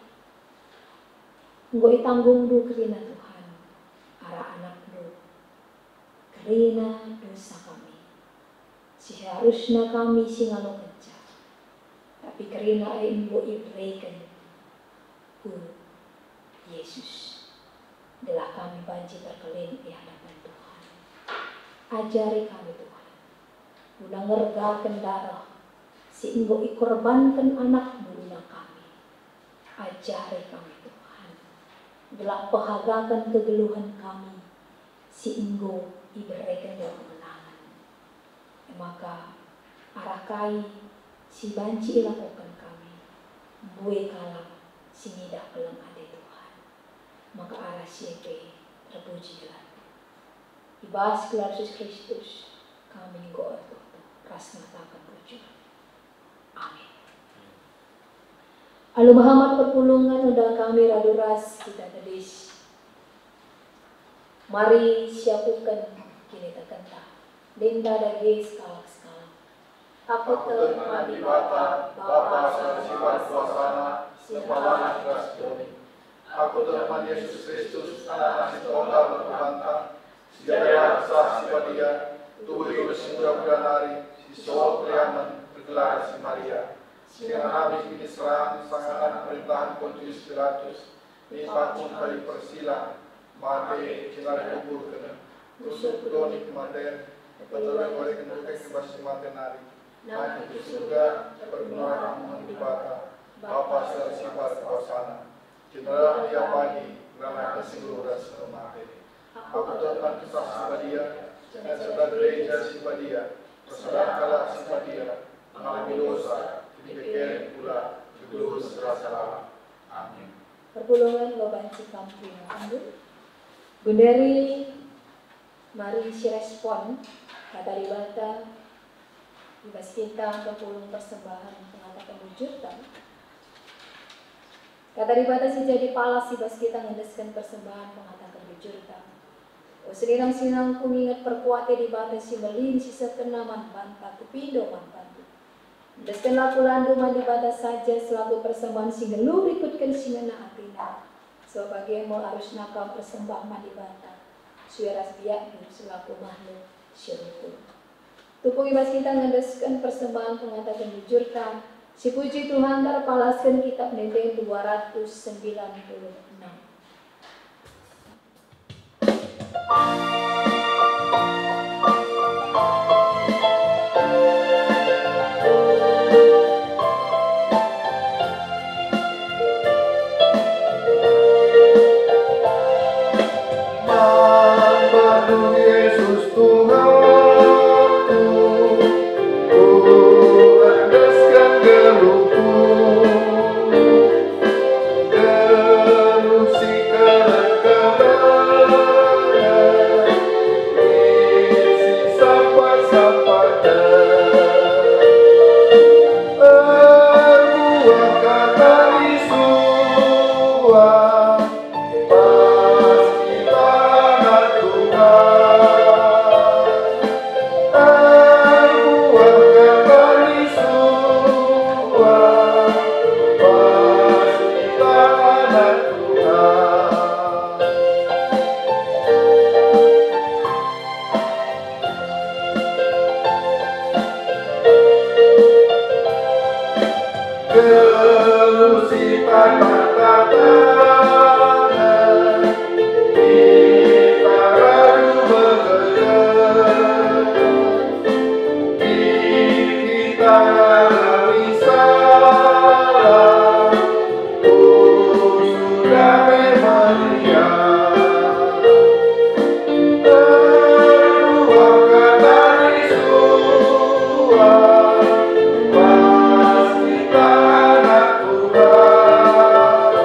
Nggo itanggung du kerina Tuhan, arah anak du, kerina dosa kami. Seharusnya kami singalo kerja, tapi kerina inggo ibreikan ku Yesus. Gelah kami banci terkelin di hadapan Tuhan. Ajari kami Tuhan, guna ngergakan darah, sehingga ikorbankan anakmu guna kami. Ajari kami Tuhan, gelah pahagakan kegeluhan kami, sehingga iberikan dia kemenangan. Maka arakai si banci lakukan kami, bue kalam si ngidak kelang ade Tuhan. Maka arah siapa terpujilah. Ibas gelar Yesus Kristus, kami goot ras ngatakan berjuang. Amin. Alu Muhammad perpulungan udah kami raduras kita tedis. Mari siapukan kini terkentah. Linda dagi skala. Aku terima di bata, Bapa Sifat Kuasana, Kepala Keras Doni. Aku terima Yesus Kristus, anak tunggal berbantang, sejaya sah sipadia, tubuh bersinggah bulanari, siswa priaman bergelar si Maria. Dengan habis ini serang sanganan perintahan Pontius Pilatus, nipat pun kali persila, mati cinta kubur kena, rusuk doni kematian, betul oleh kendukan kebas simatenari. Nanti di surga pergunakan di bata, Bapa Sifat Kuasana. Cendera dia pagi, karena keseluruh rasa mati. Aku teman kesah sipadia, dan sedang gereja sipadia, persaudaraan kalah sipadia, mengalami dosa, dipikir pula, judul serasa lama. Amin. Perpulungan Babanci Kampung Ambul. Bundari, mari si respon, kata libata, ibas kita kepulung persembahan pengatakan wujudan. Kata dibatasi jadi palas ibas kita ngedeskan persembahan pengatakan wujudan. Senirang-sinang ku ingat perkuatnya dibatasi melin sisa kenaman bantah kupindo mantantu. Deskan laku landu mandi batas saja selaku persembahan singelur ikutkan singena atina. Sebagai mau harus nakal persembahan mandi bata. Suaras biakmu selaku makhluk syurga. Tupung ibas kita ngedeskan persembahan pengatakan wujudan. Si puji Tuhan terpalaskan kitab Neden 296. Yesus Tuhanku, ku rendeskan geluhku, geluh si kerendahan, isi sampah-sampahnya, terbuang kata risuah, pasti tanah Tuhan. Terbuang kata risuah, pasti tanah Tuhan. Geluh si tanah-tanah, kita radu bekerja, kita bisa, sudah Maria. Terbuang kata risuah, pasti tanah Tuhan.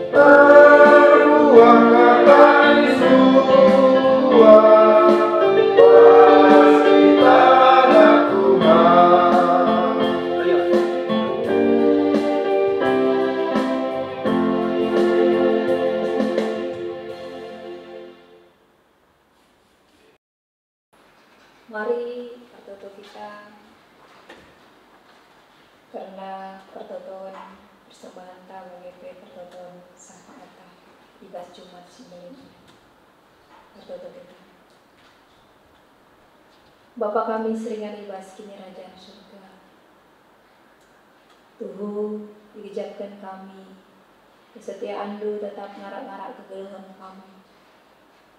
Terbuang kata risuah, pasti tanah Tuhan. Mari pertoto kita karena pertotoan persembahan tahu GP pertotoan sama eta ibas Jumat simbolin pertoto kita. Bapa kami seringan ibas kini Raja surga. Tuhu dijadikan kami Kesetiaan-Du tetap ngarak-ngarak kegeluhan kami.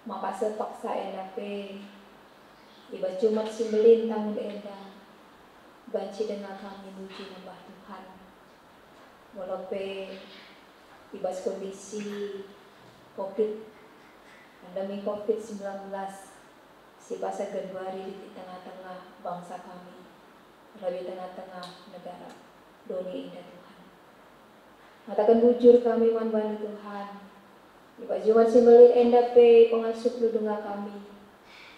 Maka sepaksa endape iba Jumat Simbelin tangun enda banci dengan kami muji nambah Tuhan. Walaupun ibas kondisi COVID, pandemi COVID-19 si bahasa Januari di tengah-tengah bangsa kami, lebih tengah-tengah negara doni indah Tuhan. Katakan bujur kami manbantu Tuhan. Iba Jumat Simbelin endape pengasuh ludunga kami.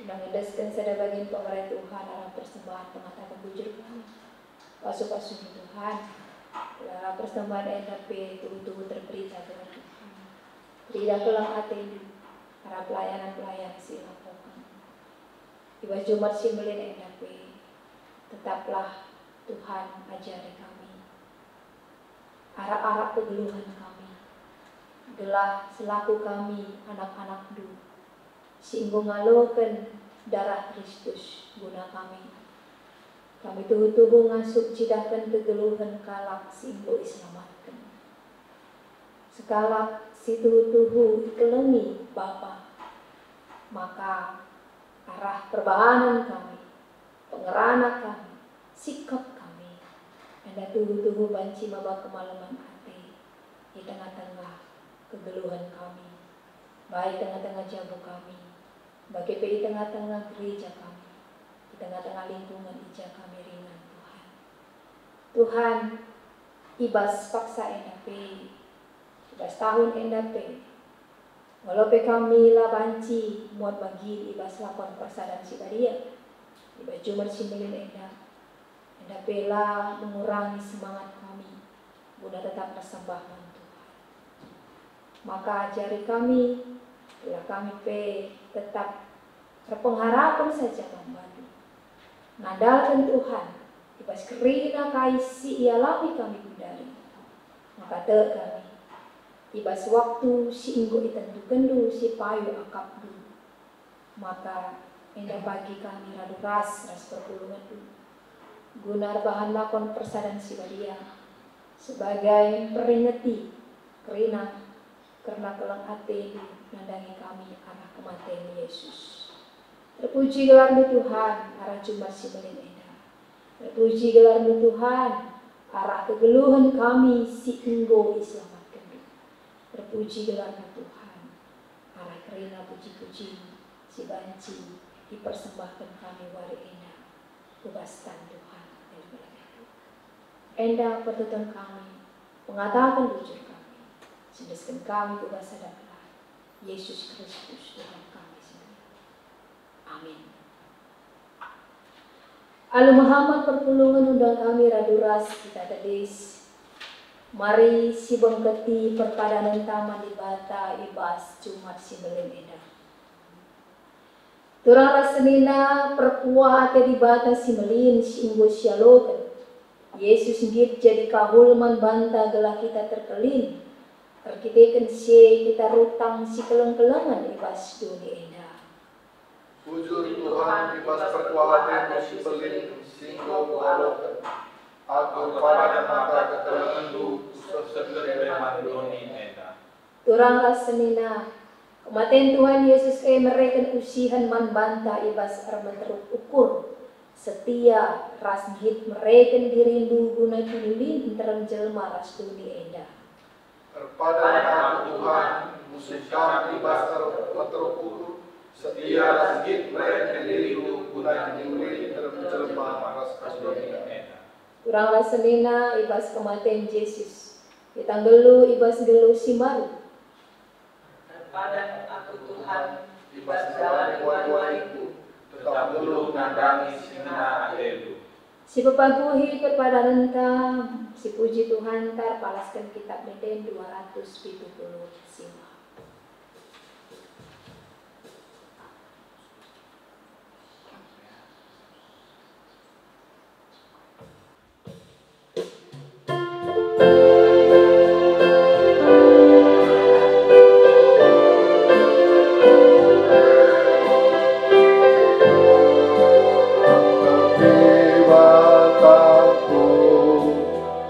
Undang endaskan sada bagian pemerintah Tuhan arah persembahan mengatakan bujur kami. Pasuh-pasuh Tuhan. Arah persembahan endape tubuh-tubuh terberita dengan Tuhan. Tidak kelang hati arah pelayanan-pelayan si lakukan. Iba Jumat Simbelin endape tetaplah Tuhan ajari kami. Arah-arah kegeluhan kami. Gelah selaku kami anak-anak-Du singgo ngaloken darah Kristus guna kami tuhu-tuhu ngasuk cidahkan kegeluhan kalak singgo iselamatkan sekalak si tuhu-tuhu ikelengi Bapa maka arah perbahanan kami pengerana kami sikap kami anda tuhu-tuhu banci maba kemalaman hati di tengah-tengah kegeluhan kami, baik tengah-tengah jabu kami, bagi di tengah-tengah gereja kami, di tengah-tengah lingkungan ija kami ringan Tuhan. Tuhan, ibas paksa endape, ibas tahun endape, walaupun kami lah banci muat bagi ibas lakon persadan si badia, ibas Jumat Simbelin endape lah mengurangi semangat kami, guna tetap persembahan. Maka ajari kami, bila kami tetap berpengharapan saja membantu. Ngandalkan Tuhan, ibas kerina kaisi ialami kami bundari. Maka kami, ibas waktu si inggo ditentukan du si payu akap du. Maka endah bagi kami radu ras perpulungan du. Gunar bahan lakon persadan si badia sebagai peringati kerina karena kelang hati nandangi kami arah kematian Yesus. Terpuji gelar-Mu Tuhan arah Jumat Simbelin endah. Terpuji gelar-Mu Tuhan arah kegeluhan kami si enggo diselamatkan. Terpuji gelar-Mu Tuhan arah kerina puji-puji si banci dipersembahkan kami wari endah. Kubastan Tuhan. Endah pertuturan kami mengatakan bujur kami. Sedaskan kami ke bahasa dakwah Yesus Kristus Tuhan kami sendiri. Amin. Alu Muhammad perpulungan undang kami raduras kita tadis. Mari si bengketi perpadanan taman di bata ibas Jumat Simbelin endah. Turang rasenina perkuat di bata Simbelin singgo sialokan. Yesus ngit jadi kahulman banta gelah kita terkelin. Arkiteken si kita rutang si keleng-kelengan ibas dunia endah. Bujur Tuhan ibas perkuatan Simbelin singgo kualokan. Aku pada mata keterangan du seger memang doni endah. Turang rasenina kematian Tuhan Yesus mereka usihan man banta ibas armenteruk ukur. Setia ras ngit mereka dirindu guna kinulin terang jelma ras dunia endah. Pada nama Tuhan, musikam ibas teruk setia rasgit mereka diridu guna dimulai terjelma ras dunia. Kurang rasenina ibas kematian Yesus. Ditanggelu ibas gelu simaru. Pada aku Tuhan, Ibas jalan wariku tetap dulu nandangi sina adelu. Si pepaguhi perpadanan tam, si puji Tuhan tar palaskan kitab Deden 275.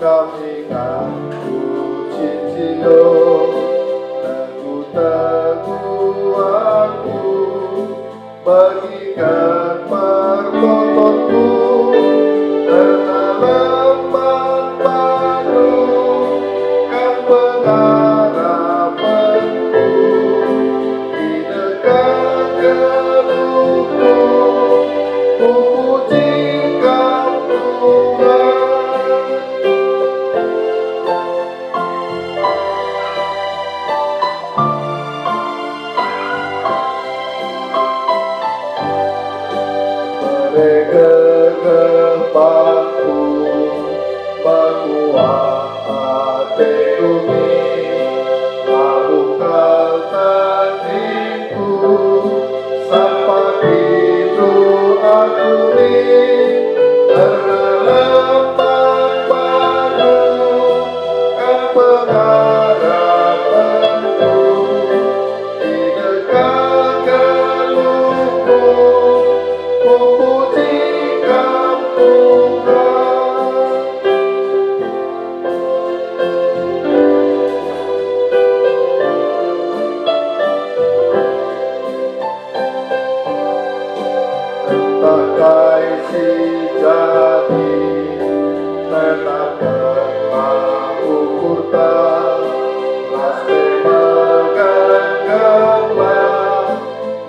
Kami ngaku cincin balikan permotonku terdalam padu kan pengharapanku di dekat geluhku ku pujikan Tuhan. Kegepaku bakuah hati bumi labuhkan tanganku sampai itu aku ni terlepas padu kan pengharapanku di dekat geluhku ku pujikan Tuhan. Entah kasih jadi tetap ukurkan pasti menggenggamlah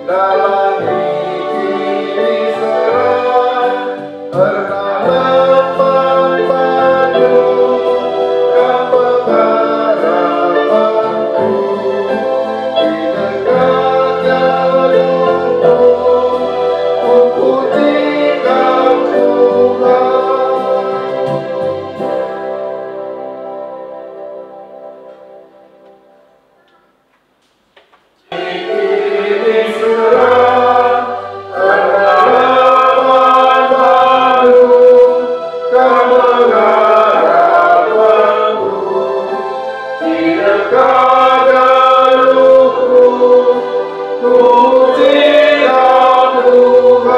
dalam ini serang terdalam padu kan pengharapanku di dekat geluhku ku pujikan Tuhan. Ini serang terdalam padu kan pengharapanku di dekat geluhku ku pujikan Tuhan.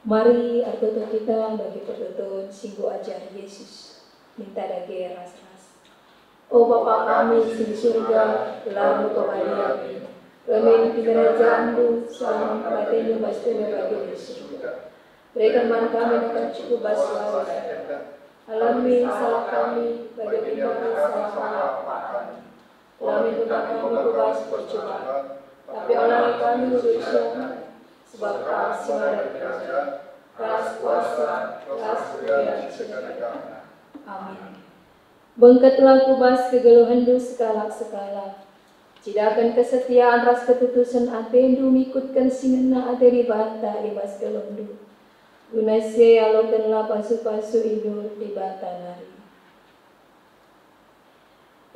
Mari artoto kita bagi pertoton singgo ajar Yesus minta dage ras-ras. O Bapa kami di surga, lalu kembali kami di kerajaanmu selama kematianmu pasti bagi di surga. Berikan man kami akan cukup baslah. Alami salah kami bagi kita salah kami. Alami dosa kami bebas percobaan. Tapi olah kami dosa sebab kasih dari kerajaan, ras kuasa, ras kemuliaan. Amin. Bengkatlah kubas kegeluhandu sekala-sekala. Cidakan kesetiaan ras ketutusan atendu mikutkan singena ateri bata ibas gelundu. Gunasya alokanlah pasu-pasu idur di bata nari.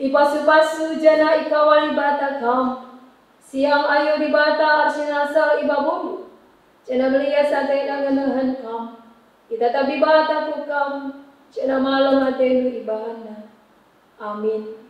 Ipasu-pasu jana ikawali bata kam. Siang ayo di bata arsinasa ibabu. Jana melia santai nangenahan kam. Kita tabi bata ku kam. Jana malam atendu ibahana. Amin.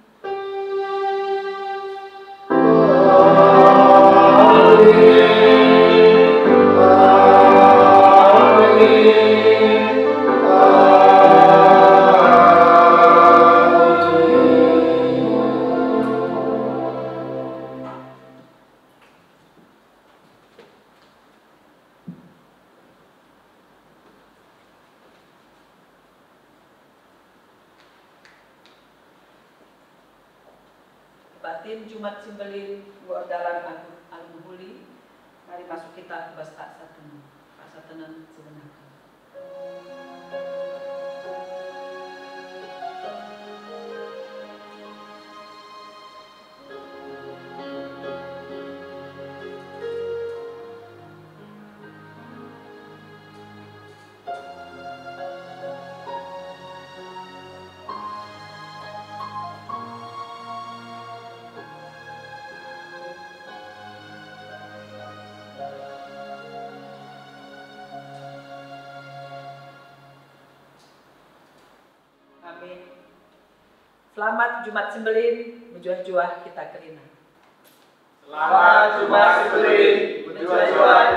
Batin Jumat Simbelin Dalam Al-Muhuli. Mari masuk kita ke bas tak satenan sebenarnya. Amin. Selamat Jumat Simbelin, menjuah-juah kita kerina. Selamat Jumat Simbelin, menjuah-juah